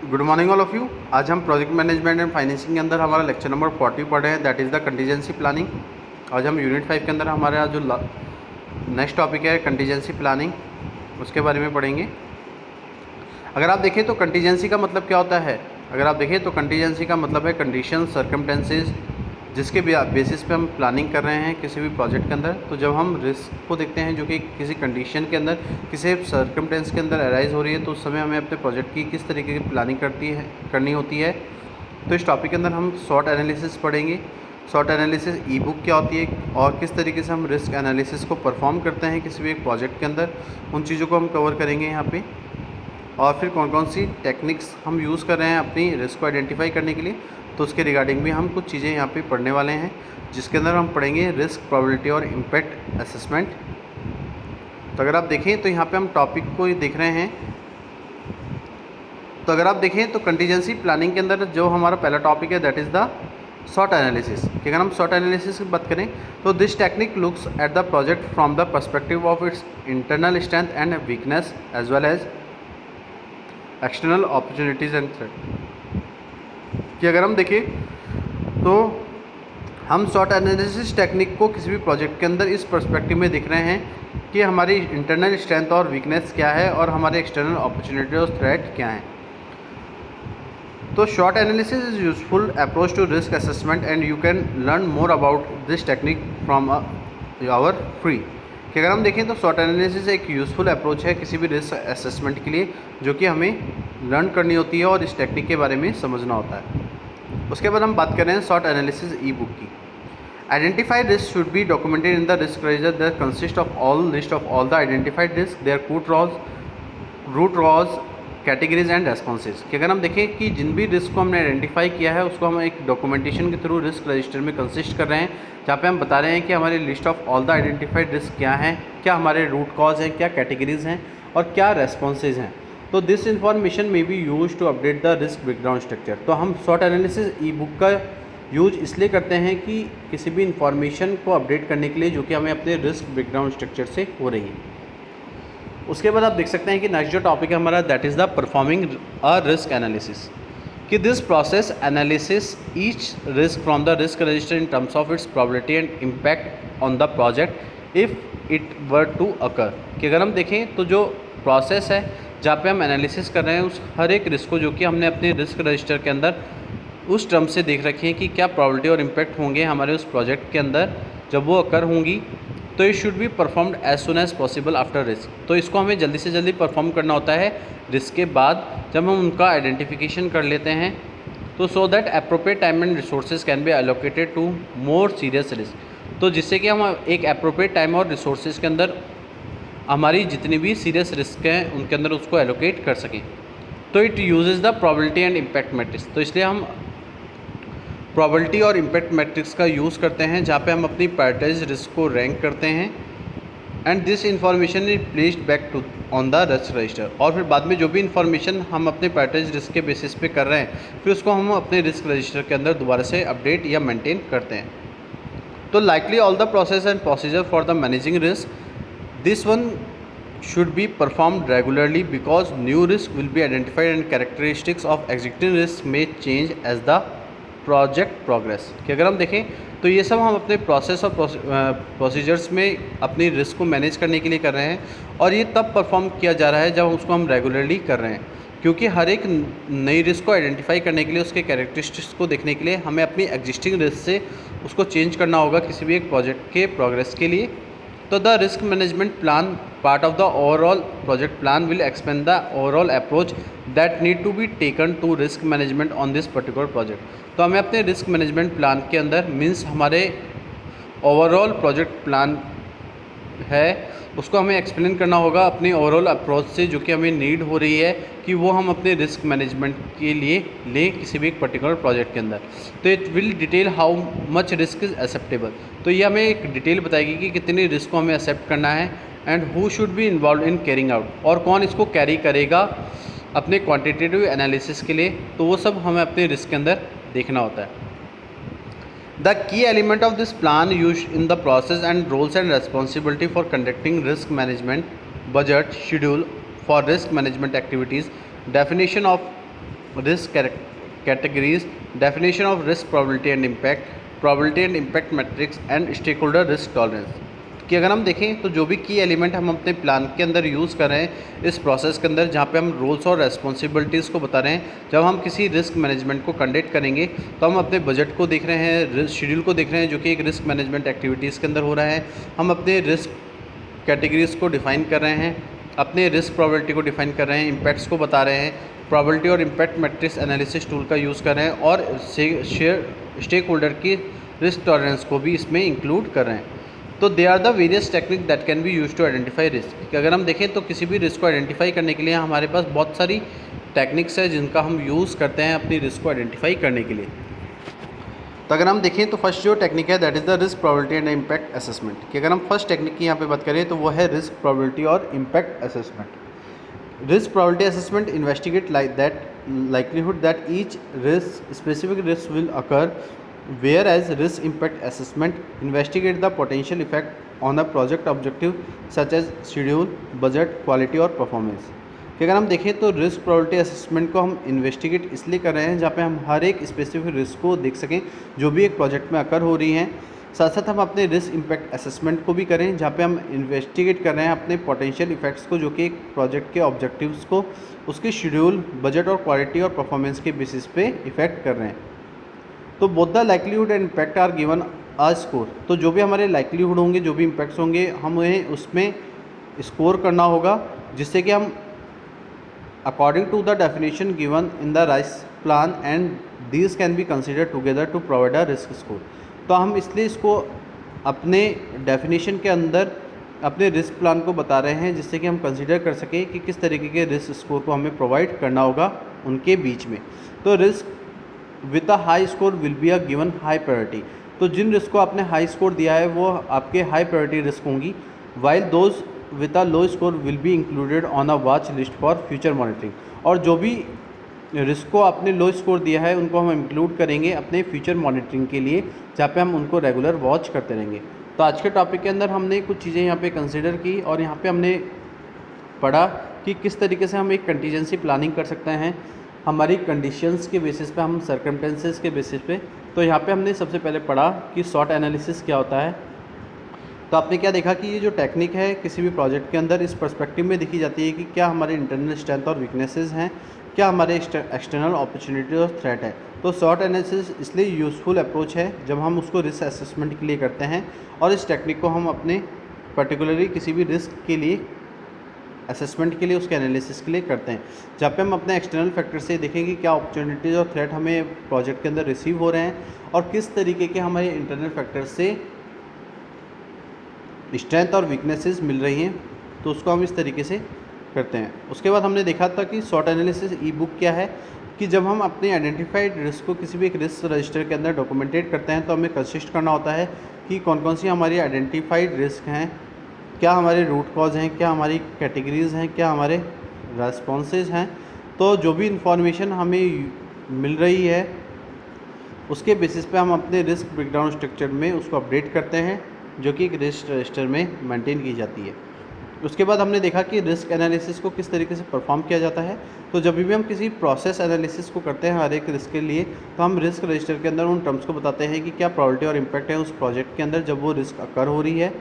Good morning all of you. आज हम project management and financing के अंदर हमारा लेक्चर नंबर 40 पढ़ रहे हैं, that is the contingency planning. आज हम यूनिट 5 के अंदर हमारा जो नेक्स्ट टॉपिक है कंटीजेंसी प्लानिंग, उसके बारे में पढ़ेंगे। अगर आप देखें तो कंटीजेंसी का मतलब क्या होता है, अगर आप देखें तो कंटीजेंसी का मतलब है कंडीशन सर्कमटेंसेस जिसके बेसिस पे हम प्लानिंग कर रहे हैं किसी भी प्रोजेक्ट के अंदर। तो जब हम रिस्क को देखते हैं जो कि किसी कंडीशन के अंदर, किसी सर्कमटेंस के अंदर अराइज हो रही है, तो उस समय हमें अपने प्रोजेक्ट की किस तरीके की प्लानिंग करनी होती है। तो इस टॉपिक के अंदर हम शॉर्ट एनालिसिस पढ़ेंगे। शॉर्ट एनालिसिस ई बुक क्या होती है और किस तरीके से हम रिस्क एनालिसिस को परफॉर्म करते हैं किसी भी एक प्रोजेक्ट के अंदर, उन चीज़ों को हम कवर करेंगे यहाँ पे। और फिर कौन कौन सी टेक्निक्स हम यूज़ कर रहे हैं अपनी रिस्क को आइडेंटिफाई करने के लिए, तो उसके रिगार्डिंग भी हम कुछ चीज़ें यहाँ पे पढ़ने वाले हैं, जिसके अंदर हम पढ़ेंगे रिस्क प्रोबेबिलिटी और इम्पैक्ट असेसमेंट। तो अगर आप देखें तो यहाँ पे हम टॉपिक को देख रहे हैं। तो अगर आप देखें तो कंटीजेंसी प्लानिंग के अंदर जो हमारा पहला टॉपिक है that is the SWOT analysis. कि अगर हम शॉर्ट एनालिसिस की बात करें तो this technique looks at the project from the perspective of its internal strength and weakness as well as external opportunities and threat. कि अगर हम देखें तो हम शॉर्ट एनालिसिस टेक्निक को किसी भी प्रोजेक्ट के अंदर इस पर्सपेक्टिव में देख रहे हैं कि हमारी इंटरनल स्ट्रेंथ और वीकनेस क्या है और हमारे एक्सटर्नल अपॉर्चुनिटी और थ्रेट क्या हैं। तो short analysis is useful approach to risk assessment and you can learn more about this technique from our free. कि अगर हम देखें तो शॉर्ट एनालिसिस एक यूज़फुल अप्रोच है किसी भी रिस्क असेसमेंट के लिए, जो कि हमें लर्न करनी होती है और इस टेक्निक के बारे में समझना होता है। उसके बाद हम बात कर रहे हैं शॉर्ट एनालिसिस ई बुक की। Identified risk should be documented in the risk register that consist of all list of all the identified risk, their root cause categories and responses. कि अगर हम देखें कि जिन भी रिस्क को हमने आइडेंटिफाई किया है उसको हम एक डॉक्यूमेंटेशन के थ्रू रिस्क रजिस्टर में कंसिस्ट कर रहे हैं, जहाँ पे हम बता रहे हैं कि हमारी list of all the identified risk क्या हैं, क्या हमारे रूट कॉज हैं, क्या कैटेगरीज हैं और क्या रेस्पॉन्सेज हैं। तो this information may be use to update the risk background structure. तो हम शॉर्ट एनालिसिस ई बुक का यूज इसलिए करते हैं कि किसी भी इंफॉर्मेशन को अपडेट करने के लिए जो कि हमें अपने रिस्क बैकग्राउंड स्ट्रक्चर से हो रही है। उसके बाद आप देख सकते हैं कि नेक्स्ट जो टॉपिक है हमारा that is the performing a risk analysis. कि this process analysis each risk from the risk register in terms of its probability and impact on the project if it were to occur. कि अगर हम देखें तो जो process है जहाँ पे हम एनालिसिस कर रहे हैं उस हर एक रिस्क को जो कि हमने अपने रिस्क रजिस्टर के अंदर उस टर्म से देख रखे हैं कि क्या प्रोबेबिलिटी और इम्पैक्ट होंगे हमारे उस प्रोजेक्ट के अंदर जब वो अकर होंगी, तो it should be performed as soon as possible after risk. तो इसको हमें जल्दी से जल्दी परफॉर्म करना होता है रिस्क के बाद, जब हम उनका आइडेंटिफिकेशन कर लेते हैं, तो so that appropriate time and resources can be allocated to more serious risk. तो जिससे कि हम एक अप्रोप्रिएट टाइम और रिसोर्सेज के अंदर हमारी जितनी भी सीरियस रिस्क हैं उनके अंदर उसको एलोकेट कर सकें। तो it uses the probability and impact matrix. तो इसलिए हम प्रोबेबिलिटी और इम्पैक्ट मैट्रिक्स का यूज़ करते हैं जहाँ पे हम अपनी प्रायोरिटाइज रिस्क को रैंक करते हैं and this information is placed back to on the risk register. और फिर बाद में जो भी इन्फॉर्मेशन हम अपने प्रायोरिटाइज रिस्क के बेसिस पे कर रहे हैं फिर उसको हम अपने रिस्क रजिस्टर के अंदर दोबारा से अपडेट या मेंटेन करते हैं। तो likely all the process and procedure for the managing risk, this one should be performed regularly because new risk will be identified and characteristics of existing risk may change as the project progress। कि अगर हम देखें तो ये सब हम अपने process और प्रोसीजर्स में अपनी रिस्क को मैनेज करने के लिए कर रहे हैं, और ये तब परफॉर्म किया जा रहा है जब उसको हम रेगुलरली कर रहे हैं, क्योंकि हर एक नई रिस्क को आइडेंटिफाई करने के लिए उसके कैरेक्टरिस्टिक्स को देखने के लिए हमें अपनी एग्जिस्टिंग रिस्क से उसको चेंज करना होगा किसी भी एक प्रोजेक्ट के प्रोग्रेस के लिए। तो the risk management plan part of the overall project plan will expand the overall approach that need to be taken to risk management on this particular project. तो हमें अपने रिस्क मैनेजमेंट प्लान के अंदर means हमारे overall project plan है उसको हमें explain करना होगा अपनी ओवरऑल अप्रोच से, जो कि हमें नीड हो रही है कि वो हम अपने रिस्क मैनेजमेंट के लिए लें किसी भी एक पर्टिकुलर प्रोजेक्ट के अंदर। तो it will detail how much risk is acceptable. तो ये हमें एक डिटेल बताएगी कि कितनी रिस्क को हमें एक्सेप्ट करना है and who should be involve in carrying out, और कौन इसको कैरी करेगा अपने क्वान्टिटेटिव एनालिसिस के लिए। तो वो सब हमें अपने रिस्क के अंदर देखना होता है। The key element of this plan used in the process and roles and responsibility for conducting risk management, budget, schedule for risk management activities, definition of risk categories, definition of risk, probability and impact metrics and stakeholder risk tolerance। कि अगर हम देखें तो जो भी की element हम अपने प्लान के अंदर यूज़ कर रहे हैं इस प्रोसेस के अंदर, जहाँ पे हम रोल्स और रेस्पॉन्सिबिलिटीज़ को बता रहे हैं, जब हम किसी रिस्क मैनेजमेंट को कंडक्ट करेंगे तो हम अपने बजट को देख रहे हैं, शेड्यूल को देख रहे हैं, जो कि एक रिस्क मैनेजमेंट एक्टिविटीज़ के अंदर हो रहा है। हम अपने रिस्क कैटेगरीज़ को डिफ़ाइन कर रहे हैं, अपने रिस्क प्रोबेबिलिटी को डिफ़ाइन कर रहे हैं, इम्पैक्ट्स को बता रहे हैं, प्रोबेबिलिटी और इम्पैक्ट मैट्रिक्स एनालिसिस टूल का यूज़ कर रहे हैं, और स्टेक होल्डर की रिस्क टॉलरेंस को भी इसमें इंक्लूड कर रहे हैं। तो they are the various technique that can be use to identify risk. अगर हम देखें तो किसी भी रिस्क को आइडेंटिफाई करने के लिए हमारे पास बहुत सारी टेक्निक्स है जिनका हम यूज़ करते हैं अपनी रिस्क को आइडेंटिफाई करने के लिए। तो अगर हम देखें तो फर्स्ट जो टेक्निक है that is the risk probability and impact assessment. कि अगर हम फर्स्ट टेक्निक की यहाँ पे बात करें तो वो है रिस्क प्रोबेबिलिटी और impact assessment. Risk probability assessment investigate likelihood that each specific risk will occur, whereas risk impact assessment investigate the potential effect on a project objective such as schedule, budget, quality और performance। कि अगर हम देखें तो risk probability assessment को हम investigate इसलिए कर रहे हैं जहाँ पे हम हर एक स्पेसिफिक रिस्क को देख सकें जो भी एक प्रोजेक्ट में अकर हो रही हैं। साथ साथ हम अपने रिस्क इम्पैक्ट असेसमेंट को भी करें जहाँ पे हम इन्वेस्टिगेट कर रहे हैं अपने पोटेंशियल इफेक्ट्स को, जो कि एक प्रोजेक्ट के ऑब्जेक्टिव्स को उसके शेड्यूल, बजट और क्वालिटी और परफॉर्मेंस के बेसिस पे इफेक्ट कर रहे हैं। तो both the likelihood and impact are given a score. तो जो भी हमारे लाइक्लीहुड होंगे, जो भी इम्पैक्ट्स होंगे, हमें उसमें स्कोर करना होगा, जिससे कि हम according to the definition given in the risk plan and these can be consider together to provide a risk score. तो हम इसलिए इसको अपने डेफिनेशन के अंदर अपने रिस्क प्लान को बता रहे हैं, जिससे कि हम कंसीडर कर सकें कि किस तरीके के रिस्क स्कोर को हमें प्रोवाइड करना होगा उनके बीच में। तो risk with a high score will be a given high priority. तो जिन रिस्क को आपने हाई स्कोर दिया है वो आपके हाई प्रायोरिटी रिस्क होंगी, while those with a low score will be included on a watch list for future monitoring. और जो भी रिस्क को आपने लो स्कोर दिया है उनको हम इंक्लूड करेंगे अपने फ्यूचर मॉनिटरिंग के लिए, जहाँ पे हम उनको रेगुलर वॉच करते रहेंगे। तो आज के टॉपिक के अंदर हमने कुछ चीज़ें यहाँ पे कंसिडर की और यहाँ पे हमने पढ़ा कि किस तरीके से हम एक कंटीजेंसी प्लानिंग कर सकते हैं हमारी कंडीशंस के बेसिस पे, हम सर्कमस्टेंसेस के बेसिस पे। तो यहाँ पे हमने सबसे पहले पढ़ा कि शॉर्ट एनालिसिस क्या होता है। तो आपने क्या देखा कि ये जो टेक्निक है किसी भी प्रोजेक्ट के अंदर इस पर्सपेक्टिव में देखी जाती है कि क्या हमारे इंटरनल स्ट्रेंथ और वीकनेसेस हैं, क्या हमारे एक्सटर्नल अपॉर्चुनिटी और थ्रेट है। तो शॉर्ट एनालिसिस इसलिए यूज़फुल अप्रोच है जब हम उसको रिस्क असेसमेंट के लिए करते हैं, और इस टेक्निक को हम अपने पर्टिकुलरली किसी भी रिस्क के लिए असेसमेंट के लिए, उसके एनालिसिस के लिए करते हैं, जहाँ पे हम अपने एक्सटर्नल फैक्टर से देखेंगे क्या अपॉर्चुनिटीज़ और थ्रेट हमें प्रोजेक्ट के अंदर रिसीव हो रहे हैं और किस तरीके के हमारे इंटरनल फैक्टर से स्ट्रेंथ और वीकनेसेस मिल रही हैं। तो उसको हम इस तरीके से करते हैं। उसके बाद हमने देखा था कि शॉर्ट एनालिसिस ई बुक क्या है, कि जब हम अपने आइडेंटिफाइड रिस्क को किसी भी एक रिस्क रजिस्टर के अंदर डॉक्यूमेंटेट करते हैं तो हमें कंसिस्ट करना होता है कि कौन कौन सी हमारी आइडेंटिफाइड रिस्क हैं, क्या हमारे रूट कॉज हैं, क्या हमारी कैटेगरीज़ हैं, क्या हमारे रेस्पॉन्सेज हैं। तो जो भी इंफॉर्मेशन हमें मिल रही है उसके बेसिस पे हम अपने रिस्क ब्रेकडाउन स्ट्रक्चर में उसको अपडेट करते हैं, जो कि एक रिस्क रजिस्टर में मेंटेन की जाती है। उसके बाद हमने देखा कि रिस्क एनालिसिस को किस तरीके से परफॉर्म किया जाता है। तो जब भी हम किसी प्रोसेस एनालिसिस को करते हैं हर एक रिस्क के लिए, तो हम रिस्क रजिस्टर के अंदर उन टर्म्स को बताते हैं कि क्या प्रोबेबिलिटी और इम्पैक्ट है उस प्रोजेक्ट के अंदर जब वो रिस्क अकर हो रही है।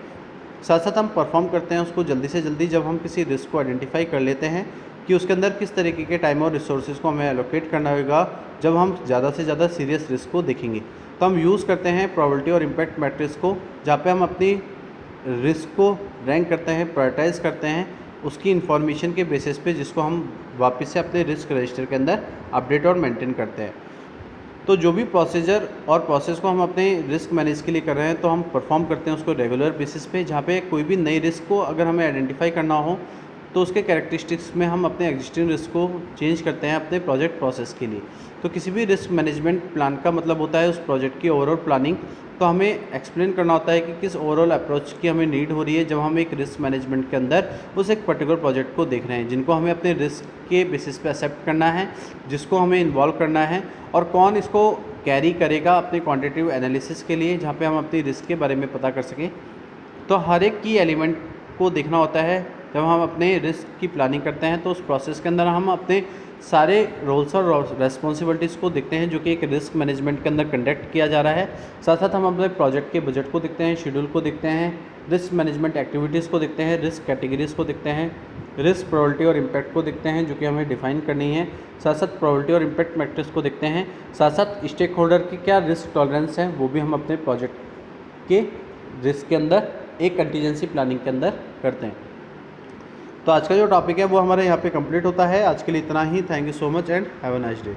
साथ साथ हम परफॉर्म करते हैं उसको जल्दी से जल्दी जब हम किसी रिस्क को आइडेंटिफाई कर लेते हैं कि उसके अंदर किस तरीके के टाइम और रिसोर्सेज को हमें एलोकेट करना होगा जब हम ज़्यादा से ज़्यादा सीरियस रिस्क को देखेंगे। तो हम यूज़ करते हैं प्रोबेबिलिटी और इम्पैक्ट मैट्रिक्स को, जहाँ पे हम अपनी रिस्क को रैंक करते हैं, प्रायोरिटाइज करते हैं उसकी इन्फॉर्मेशन के बेसिस पे, जिसको हम वापस से अपने रिस्क रजिस्टर के अंदर अपडेट और मेंटेन करते हैं। तो जो भी प्रोसीजर और प्रोसेस को हम अपने रिस्क मैनेज के लिए कर रहे हैं तो हम परफॉर्म करते हैं उसको रेगुलर बेसिस पे, जहाँ पे कोई भी नई रिस्क को अगर हमें आइडेंटिफाई करना हो तो उसके कैरेक्टरिस्टिक्स में हम अपने एग्जिस्टिंग रिस्क को चेंज करते हैं अपने प्रोजेक्ट प्रोसेस के लिए। तो किसी भी रिस्क मैनेजमेंट प्लान का मतलब होता है उस प्रोजेक्ट की ओवरऑल प्लानिंग। तो हमें एक्सप्लेन करना होता है कि किस ओवरऑल अप्रोच की हमें नीड हो रही है जब हम एक रिस्क मैनेजमेंट के अंदर उस एक पर्टिकुलर प्रोजेक्ट को देख रहे हैं, जिनको हमें अपने रिस्क के बेसिस पे एक्सेप्ट करना है, जिसको हमें इन्वॉल्व करना है, और कौन इसको कैरी करेगा अपने क्वांटिटेटिव एनालिसिस के लिए, जहाँ पे हम अपनी रिस्क के बारे में पता कर सकें। तो हर एक की एलिमेंट को देखना होता है जब हम अपने रिस्क की प्लानिंग करते हैं। तो उस प्रोसेस के अंदर हम अपने सारे रोल्स और रेस्पॉन्सिबिलिटीज़ को देखते हैं जो कि एक रिस्क मैनेजमेंट के अंदर कंडक्ट किया जा रहा है। साथ साथ हम अपने प्रोजेक्ट के बजट को देखते हैं, शेड्यूल को देखते हैं, रिस्क मैनेजमेंट एक्टिविटीज़ को देखते हैं, रिस्क कैटेगरीज़ को देखते हैं, रिस्क प्रोबेबिलिटी और इम्पैक्ट को देखते हैं जो कि हमें डिफाइन करनी है। साथ साथ प्रोबेबिलिटी और इम्पैक्ट मैट्रिक्स को देखते हैं। साथ साथ स्टेक होल्डर की क्या रिस्क टॉलरेंस है वो भी हम अपने प्रोजेक्ट के रिस्क के अंदर एक कंटीजेंसी प्लानिंग के अंदर करते हैं। तो आज का जो टॉपिक है वो हमारे यहाँ पे कंप्लीट होता है। आज के लिए इतना ही। Thank you so much and have a nice day.